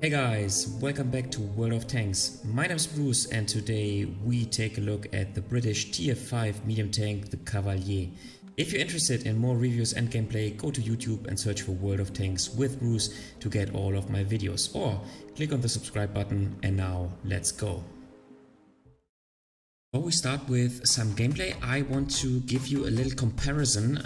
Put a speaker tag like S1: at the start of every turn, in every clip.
S1: Hey guys, welcome back to World of Tanks. My name is Bruce and today we take a look at the British Tier 5 medium tank, the Cavalier. If you're interested in more reviews and gameplay, go to YouTube and search for World of Tanks with Bruce to get all of my videos, or click on the subscribe button. And now let's go. Before we start with some gameplay, I want to give you a little comparison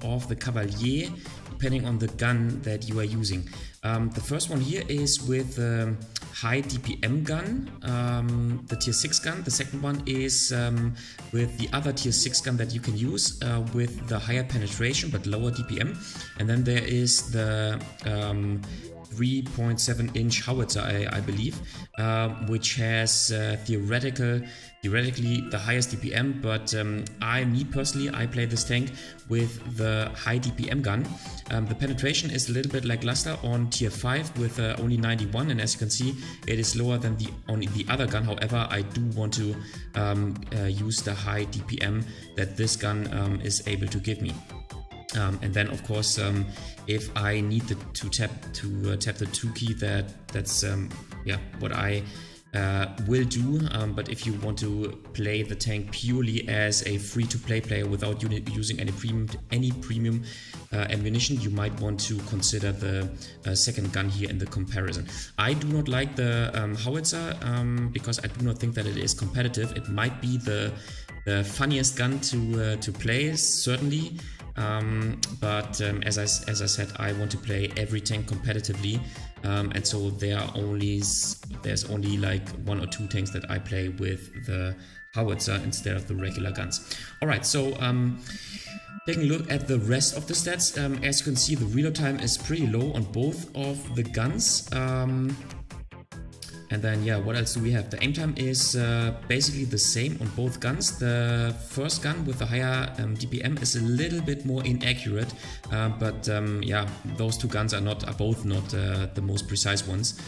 S1: of the Cavalier depending on the gun that you are using. The first one here is with the high DPM gun, the tier 6 gun. The second one is with the other tier 6 gun that you can use with the higher penetration but lower DPM. And then there is the 3.7 inch howitzer, I believe, which has theoretically the highest DPM, but me personally, I play this tank with the high DPM gun. The penetration is a little bit lackluster on tier 5 with only 91, and as you can see, it is lower than on the other gun. However, I do want to use the high DPM that this gun is able to give me. And then, of course, if I need to tap the 2 key, that's what I will do. But if you want to play the tank purely as a free-to-play player without using any premium ammunition, you might want to consider the second gun here in the comparison. I do not like the howitzer because I do not think that it is competitive. It might be the funniest gun to play, certainly. But as I said, I want to play every tank competitively, and so there's only like 1 or 2 tanks that I play with the howitzer instead of the regular guns. Alright, so taking a look at the rest of the stats, as you can see, the reload time is pretty low on both of the guns. And then, what else do we have? The aim time is basically the same on both guns. The first gun with the higher DPM is a little bit more inaccurate, but those 2 guns are both not the most precise ones.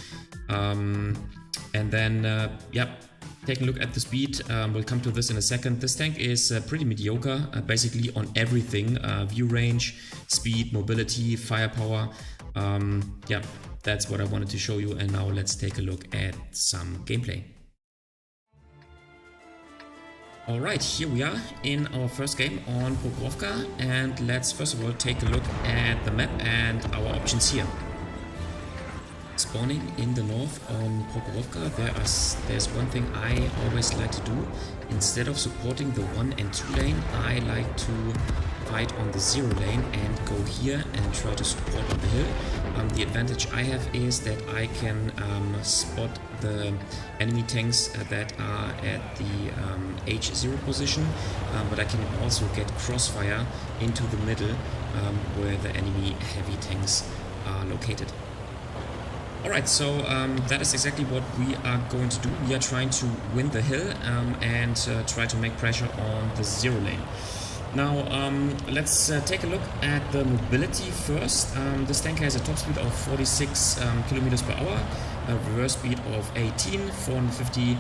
S1: And then, taking a look at the speed, we'll come to this in a second. This tank is pretty mediocre, basically on everything: view range, speed, mobility, firepower. That's what I wanted to show you, and now let's take a look at some gameplay. Alright, here we are in our first game on Prokhorovka, and let's first of all take a look at the map and our options here. Spawning in the north on Prokhorovka, there's one thing I always like to do. Instead of supporting the 1 and 2 lane, I like to fight on the 0 lane and go here and try to support on the hill. The advantage I have is that I can spot the enemy tanks that are at the H0 position, but I can also get crossfire into the middle where the enemy heavy tanks are located. Alright, so that is exactly what we are going to do. We are trying to win the hill and try to make pressure on the 0 lane. Now, let's take a look at the mobility first. This tank has a top speed of 46 kilometers per hour, a reverse speed of 18, 450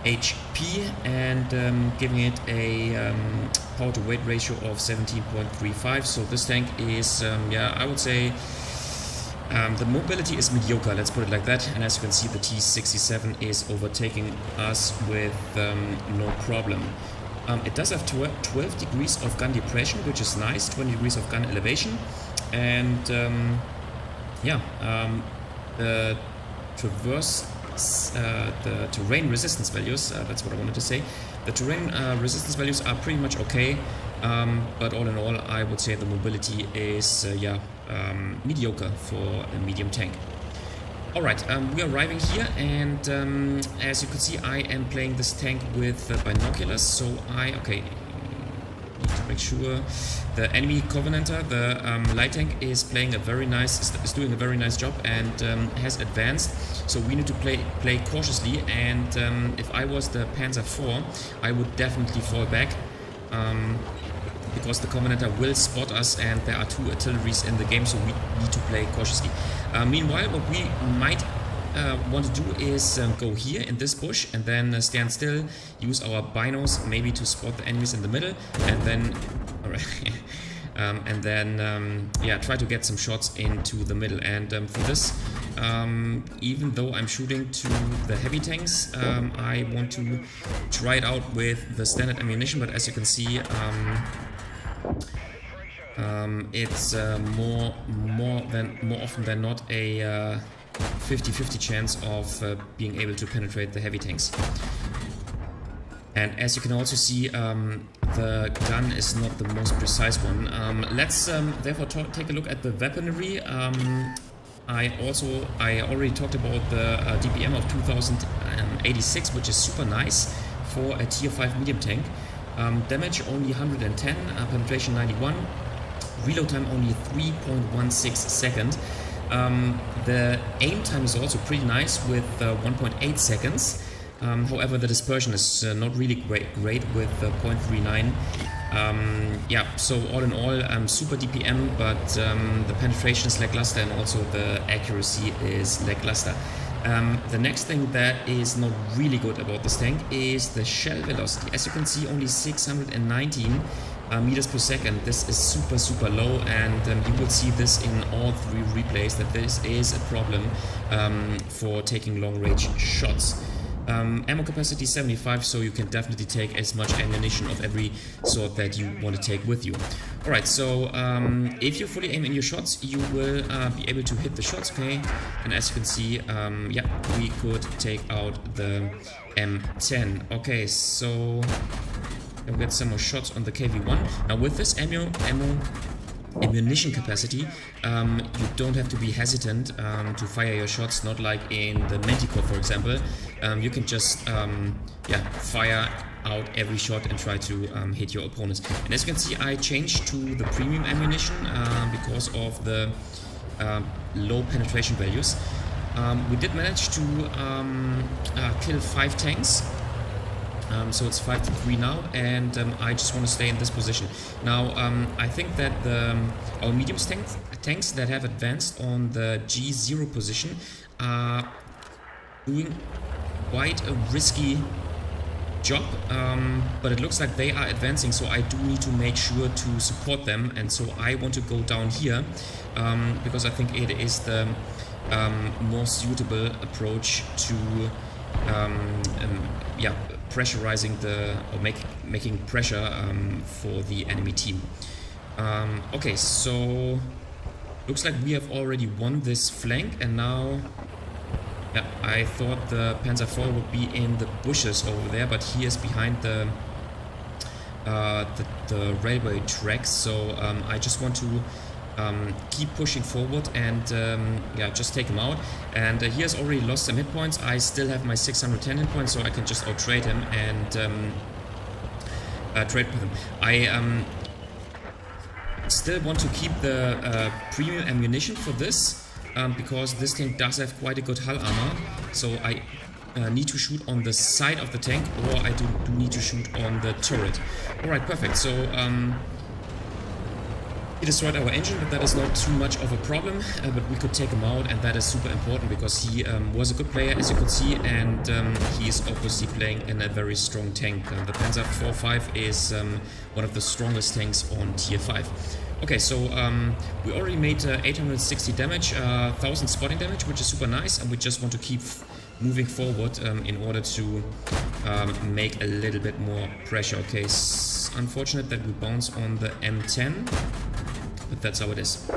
S1: HP, and giving it a power to weight ratio of 17.35. So this tank is, I would say, the mobility is mediocre, let's put it like that. And as you can see, the T67 is overtaking us with no problem. It does have 12 degrees of gun depression, which is nice, 20 degrees of gun elevation, and the terrain resistance values, that's what I wanted to say. The terrain resistance values are pretty much okay, but all in all, I would say the mobility is mediocre for a medium tank. Alright, we are arriving here, and as you can see, I am playing this tank with binoculars, so need to make sure the enemy Covenanter, the light tank, is doing a very nice job and has advanced, so we need to play cautiously, and if I was the Panzer IV, I would definitely fall back. Because the Covenanter will spot us and there are 2 artilleries in the game, so we need to play cautiously. Meanwhile, what we might want to do is go here in this bush and then stand still, use our binos maybe to spot the enemies in the middle, and then and then yeah, try to get some shots into the middle. And for this, even though I'm shooting to the heavy tanks, I want to try it out with the standard ammunition, but as you can see, it's more often than not a 50-50 chance of being able to penetrate the heavy tanks. And as you can also see, the gun is not the most precise one. Let's therefore take a look at the weaponry. I already talked about the DPM of 2086, which is super nice for a tier 5 medium tank. Damage only 110, penetration 91, reload time only 3.16 seconds. The aim time is also pretty nice with 1.8 seconds. However, the dispersion is not really great with 0.39. Yeah, so all in all, super DPM, but the penetration is lackluster and also the accuracy is lackluster. The next thing that is not really good about this tank is the shell velocity. As you can see, only 619 meters per second. This is super low, and you will see this in all 3 replays that this is a problem for taking long range shots. Ammo capacity 75, so you can definitely take as much ammunition of every sort that you want to take with you. Alright, so if you fully aim in your shots, you will be able to hit the shots, okay? And as you can see, yeah, we could take out the M10. Okay, so we'll get some more shots on the KV-1. Now with this ammunition capacity, you don't have to be hesitant to fire your shots, not like in the Manticore, for example. You can just yeah, fire out every shot and try to hit your opponents. And as you can see, I changed to the premium ammunition because of the low penetration values. We did manage to kill 5 tanks. So it's 5-3 now, and I just want to stay in this position. Now, I think that our medium tanks that have advanced on the G0 position are doing quite a risky job, but it looks like they are advancing, so I do need to make sure to support them, and so I want to go down here because I think it is the more suitable approach to yeah, pressurizing or making pressure for the enemy team. Okay, so looks like we have already won this flank, and now, yeah, I thought the Panzer IV would be in the bushes over there, but he is behind the railway tracks. So I just want to keep pushing forward and yeah, just take him out. And he has already lost some hit points. I still have my 610 hit points, so I can just out-trade him and trade with him. I still want to keep the premium ammunition for this because this tank does have quite a good hull armor. So I need to shoot on the side of the tank, or I do need to shoot on the turret. Alright, perfect. So he destroyed our engine, but that is not too much of a problem, but we could take him out, and that is super important because he was a good player, as you could see, and he is obviously playing in a very strong tank. The Panzer IV is one of the strongest tanks on tier 5. Okay, so we already made 860 damage, 1000 spotting damage, which is super nice, and we just want to keep moving forward in order to make a little bit more pressure. Okay, unfortunate that we bounce on the M10, but that's how it is.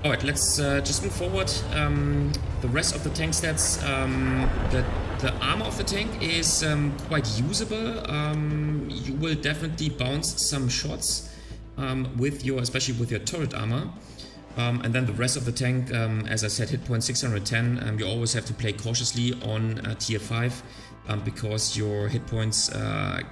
S1: Alright, let's just move forward. The rest of the tank stats, the armor of the tank is quite usable. You will definitely bounce some shots especially with your turret armor. And then the rest of the tank, as I said, hit point 610. You always have to play cautiously on tier 5 because your hit points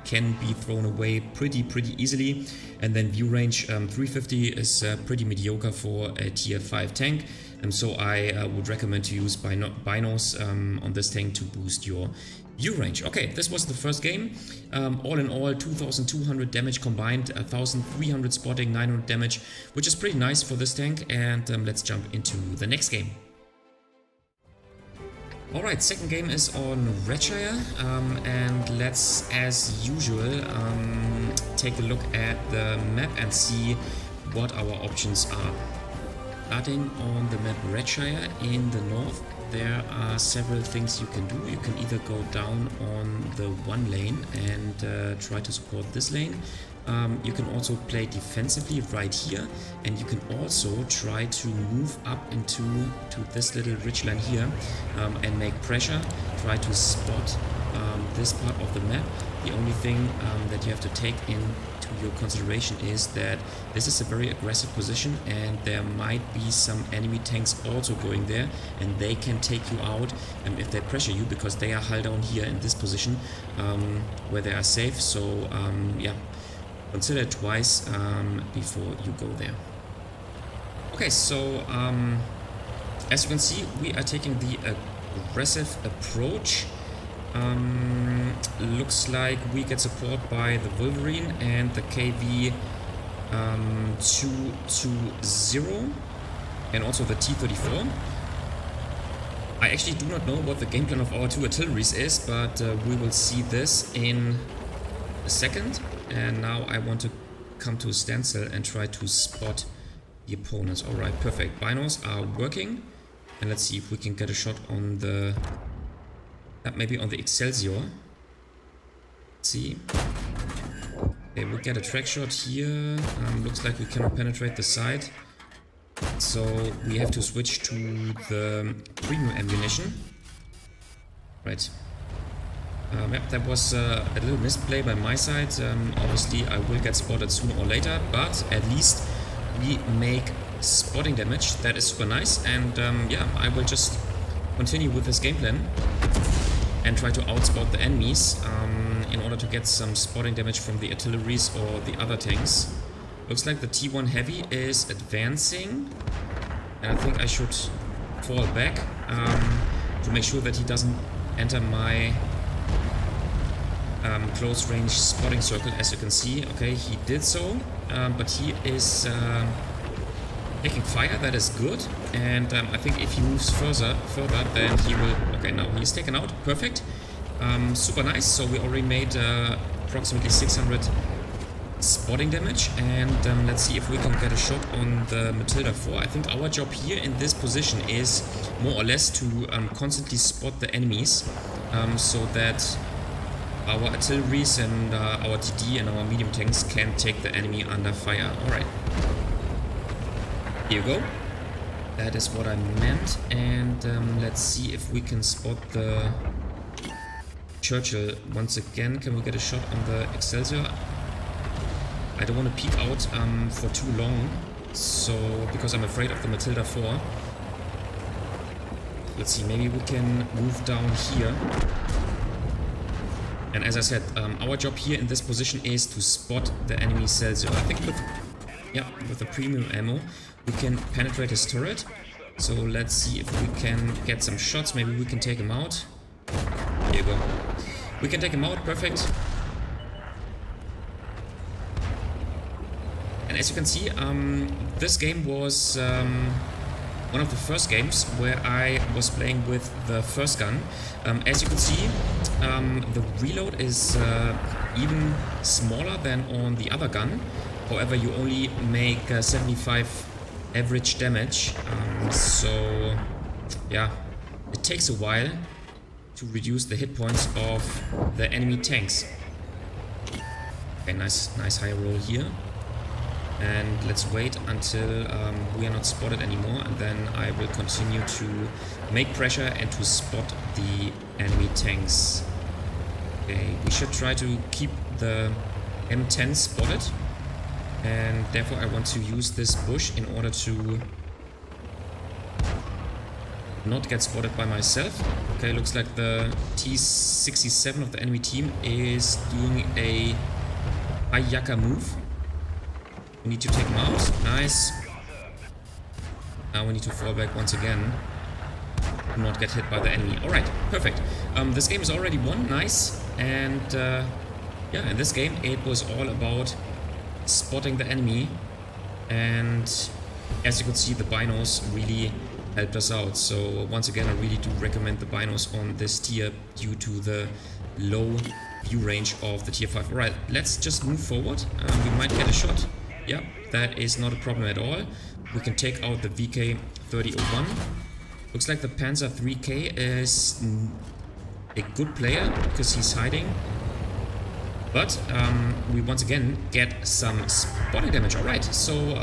S1: can be thrown away pretty easily. And then view range 350 is pretty mediocre for a tier 5 tank. So I would recommend to use binos on this tank to boost your view range. Okay, this was the first game. All in all, 2200 damage combined, 1300 spotting, 900 damage, which is pretty nice for this tank. And let's jump into the next game. Alright, second game is on Redshire, and let's, as usual, take a look at the map and see what our options are. Starting on the map Redshire in the north, there are several things you can do. You can either go down on the one lane and try to support this lane. You can also play defensively right here, and you can also try to move up into this little ridge line here and make pressure, try to spot this part of the map. The only thing that you have to take into your consideration is that this is a very aggressive position, and there might be some enemy tanks also going there, and they can take you out if they pressure you, because they are hull down here in this position where they are safe. So yeah, consider it twice before you go there. Okay, so as you can see, we are taking the aggressive approach. Looks like we get support by the Wolverine and the KV 220 and also the T-34. I actually do not know what the game plan of our two artilleries is, but we will see this in a second. And now I want to come to a standstill and try to spot the opponents. Alright, perfect. Binos are working. And let's see if we can get a shot on the... maybe on the Excelsior. Let's see. Okay, we'll get a track shot here. Looks like we cannot penetrate the side. So we have to switch to the premium ammunition. Right. Yep, that was a little misplay by my side. Obviously I will get spotted sooner or later, but at least we make spotting damage. That is super nice, and yeah, I will just continue with this game plan and try to outspot the enemies in order to get some spotting damage from the artilleries or the other tanks. Looks like the T1 Heavy is advancing, and I think I should fall back to make sure that he doesn't enter my close range spotting circle. As you can see, okay, he did so, but he is taking fire. That is good, and I think if he moves further, then he will... Okay, now he's taken out. Perfect. Super nice. So we already made approximately 600 spotting damage, and let's see if we can get a shot on the Matilda 4. I think our job here in this position is more or less to constantly spot the enemies, so that our artilleries and our TD and our medium tanks can take the enemy under fire. Alright. Here you go. That is what I meant. And let's see if we can spot the Churchill once again. Can we get a shot on the Excelsior? I don't want to peek out for too long, so because I'm afraid of the Matilda 4. Let's see, maybe we can move down here. And as I said, our job here in this position is to spot the enemy Excelsior. I think with the premium ammo we can penetrate his turret. So let's see if we can get some shots. Maybe we can take him out. Here you go. We can take him out. Perfect. And as you can see, this game was one of the first games where I was playing with the first gun. As you can see, the reload is even smaller than on the other gun. However, you only make 75 average damage. So yeah, it takes a while to reduce the hit points of the enemy tanks. Okay, nice high roll here. And let's wait until we are not spotted anymore, and then I will continue to make pressure and to spot the enemy tanks. Okay, we should try to keep the M10 spotted, and therefore I want to use this bush in order to not get spotted by myself. Okay, looks like the T67 of the enemy team is doing a Hayaka move. We need to take him out. Nice. Now we need to fall back once again. Do not get hit by the enemy. Alright, perfect. This game is already won. Nice. And yeah, in this game it was all about spotting the enemy. And as you can see, the binos really helped us out. So once again, I really do recommend the binos on this tier due to the low view range of the tier 5. Alright, let's just move forward. We might get a shot. Yeah, that is not a problem at all. We can take out the VK3001. Looks like the Panzer 3K is a good player because he's hiding. But we once again get some spotting damage. Alright, so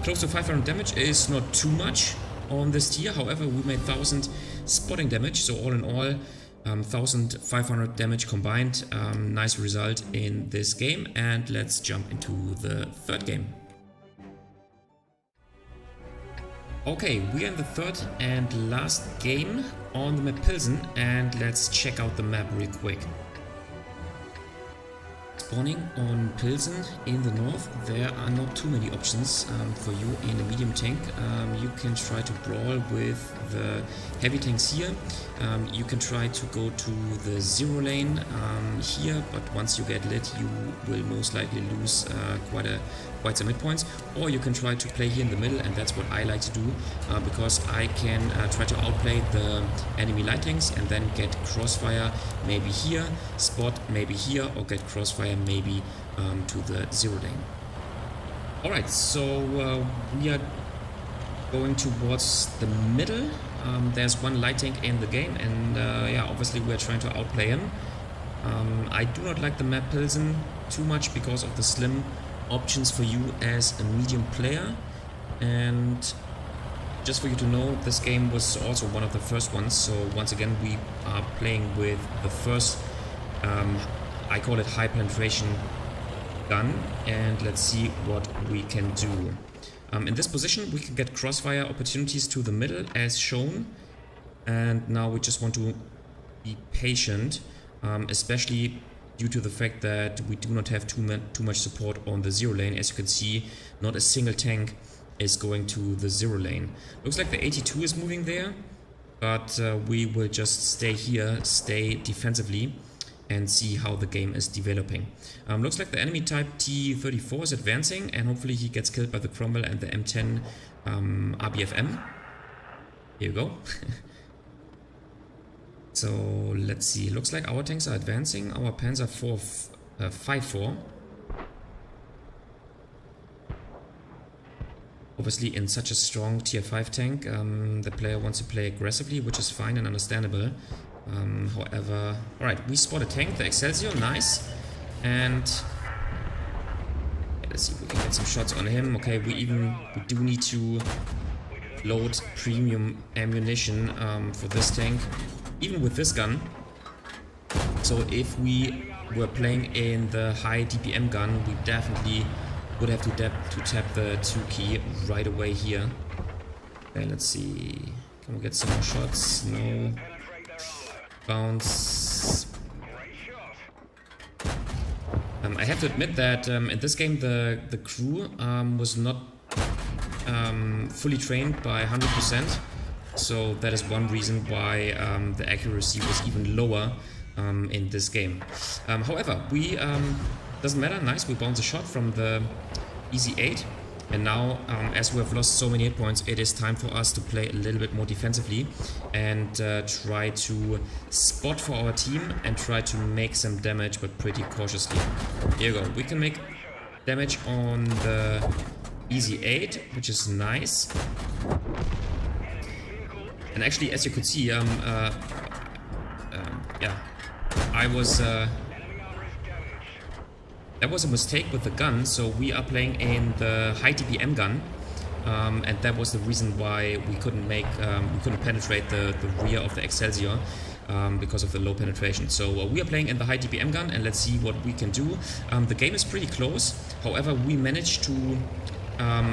S1: close to 500 damage is not too much on this tier. However, we made 1000 spotting damage, so all in all 1500 damage combined. Nice result in this game, and let's jump into the third game. Okay, we are in the third and last game on the map Pilsen, and let's check out the map real quick. Spawning on Pilsen in the north, there are not too many options for you in a medium tank. You can try to brawl with the heavy tanks here. You can try to go to the zero lane here, but once you get lit, you will most likely lose quite some hit points. Or you can try to play here in the middle, and that's what I like to do because I can try to outplay the enemy light tanks and then get crossfire maybe here, spot maybe here, or get crossfire maybe to the zero lane. Alright, so we are going towards the middle. There's one light tank in the game, and yeah, obviously we're trying to outplay him. I do not like the map Pilsen too much because of the slim options for you as a medium player. And just for you to know, this game was also one of the first ones, so once again we are playing with the first I call it high penetration gun, and let's see what we can do. In this position we can get crossfire opportunities to the middle as shown, and now we just want to be patient, especially due to the fact that we do not have too much support on the zero lane. As you can see, not a single tank is going to the zero lane. Looks like the 82 is moving there, but we will just stay here, stay defensively, and see how the game is developing. Looks like the enemy type T-34 is advancing, and hopefully he gets killed by the Cromwell and the M10 RBFM. Here we go. So let's see, looks like our tanks are advancing. Our Panzer 5-4. Obviously in such a strong tier 5 tank, the player wants to play aggressively, which is fine and understandable. However, alright, we spot a tank, the Excelsior, nice. And yeah, let's see if we can get some shots on him. Okay, we do need to load premium ammunition for this tank, even with this gun. So if we were playing in the high DPM gun, we definitely would have to tap the 2 key right away here. Okay, let's see. Can we get some more shots? No. Bounce. I have to admit that in this game the crew was not fully trained by 100%. So that is one reason why the accuracy was even lower in this game. However, we doesn't matter. Nice, we bounce a shot from the Easy 8, and now as we have lost so many hit points, it is time for us to play a little bit more defensively and try to spot for our team and try to make some damage, but pretty cautiously. Here we go. We can make damage on the Easy 8, which is nice. And actually, as you could see, yeah, I was that was a mistake with the gun. So we are playing in the high DPM gun, and that was the reason why we couldn't penetrate the rear of the Excelsior because of the low penetration. So we are playing in the high DPM gun, and let's see what we can do. The game is pretty close. However, we managed to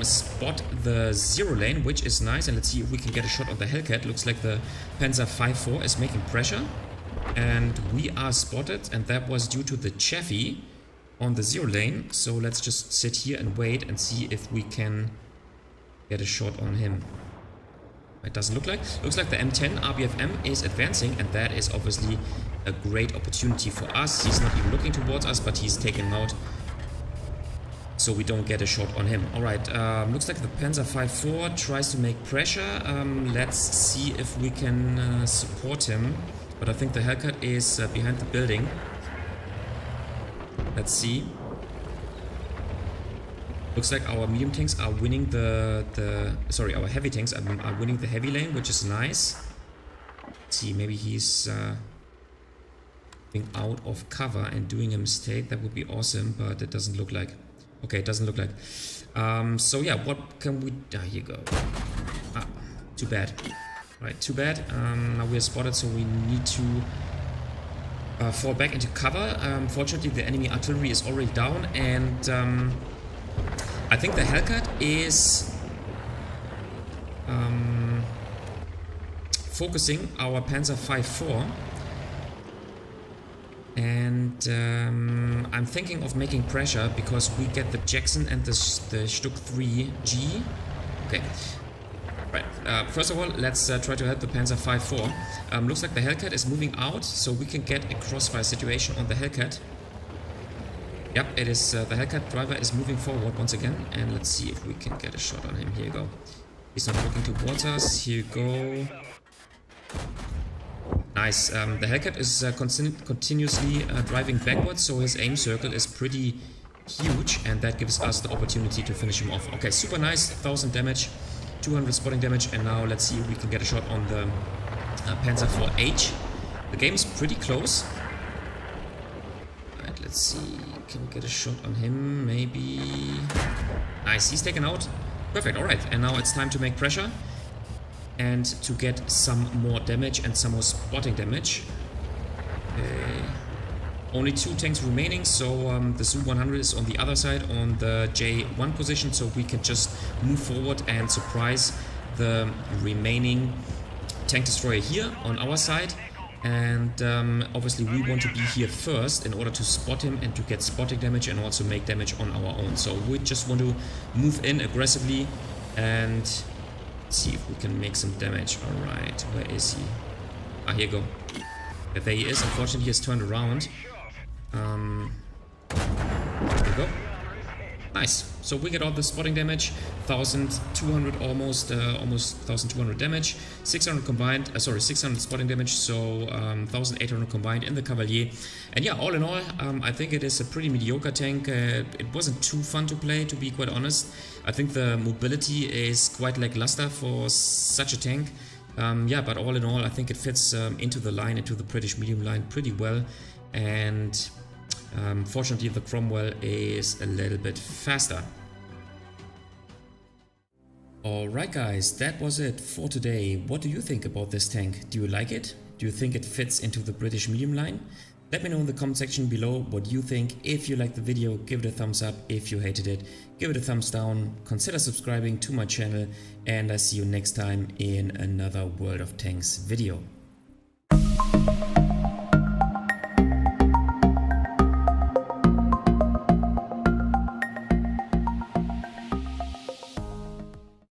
S1: spot the zero lane, which is nice, and let's see if we can get a shot on the Hellcat. Looks like the Panzer 5-4 is making pressure, and we are spotted, and that was due to the Chaffee on the zero lane. So let's just sit here and wait and see if we can get a shot on him. It doesn't look like. Looks like the M10 RBFM is advancing, and that is obviously a great opportunity for us. He's not even looking towards us, but he's taken him out, so we don't get a shot on him. Alright, looks like the Panzer 5-4 tries to make pressure. Let's see if we can support him. But I think the Hellcat is behind the building. Let's see. Looks like our medium tanks are winning sorry, our heavy tanks are winning the heavy lane, which is nice. Let's see, maybe he's being out of cover and doing a mistake. That would be awesome, but it doesn't look like. Okay, it doesn't look like. So yeah, what can we... here you go. Too bad. Right, too bad. Now we're spotted, so we need to fall back into cover. Fortunately, the enemy artillery is already down, and I think the Hellcat is focusing our Panzer V4. And I'm thinking of making pressure because we get the Jackson and the Stuck 3G. Okay. Right. First of all, let's try to help the Panzer V4. Looks like the Hellcat is moving out, so we can get a crossfire situation on the Hellcat. Yep, it is. The Hellcat driver is moving forward once again, and let's see if we can get a shot on him. Here you go. He's not looking towards us. Here you go. Nice. The Hellcat is continuously driving backwards, so his aim circle is pretty huge, and that gives us the opportunity to finish him off. Okay, super nice. 1000 damage, 200 spotting damage, and now let's see if we can get a shot on the Panzer IV-H. The game is pretty close. Alright, let's see. Can we get a shot on him? Maybe. Nice. He's taken out. Perfect. Alright, and now it's time to make pressure and to get some more damage and some more spotting damage. Only 2 tanks remaining, so the Su-100 is on the other side on the J1 position, so we can just move forward and surprise the remaining tank destroyer here on our side. And obviously we want to be here first in order to spot him and to get spotting damage and also make damage on our own. So we just want to move in aggressively and see if we can make some damage. Alright, where is he? Here you go. Yeah, there he is. Unfortunately, he has turned around. There we go. Nice. So we get all the spotting damage. 1200 almost 1200 damage. 600 combined. 600 spotting damage. So 1800 combined in the Cavalier. And yeah, all in all, I think it is a pretty mediocre tank. It wasn't too fun to play, to be quite honest. I think the mobility is quite lackluster for such a tank. Yeah, but all in all, I think it fits into the line, into the British medium line pretty well. And fortunately, the Cromwell is a little bit faster. Alright guys, that was it for today. What do you think about this tank? Do you like it? Do you think it fits into the British medium line? Let me know in the comment section below what you think. If you liked the video, give it a thumbs up. If you hated it, give it a thumbs down. Consider subscribing to my channel, and I see you next time in another World of Tanks video.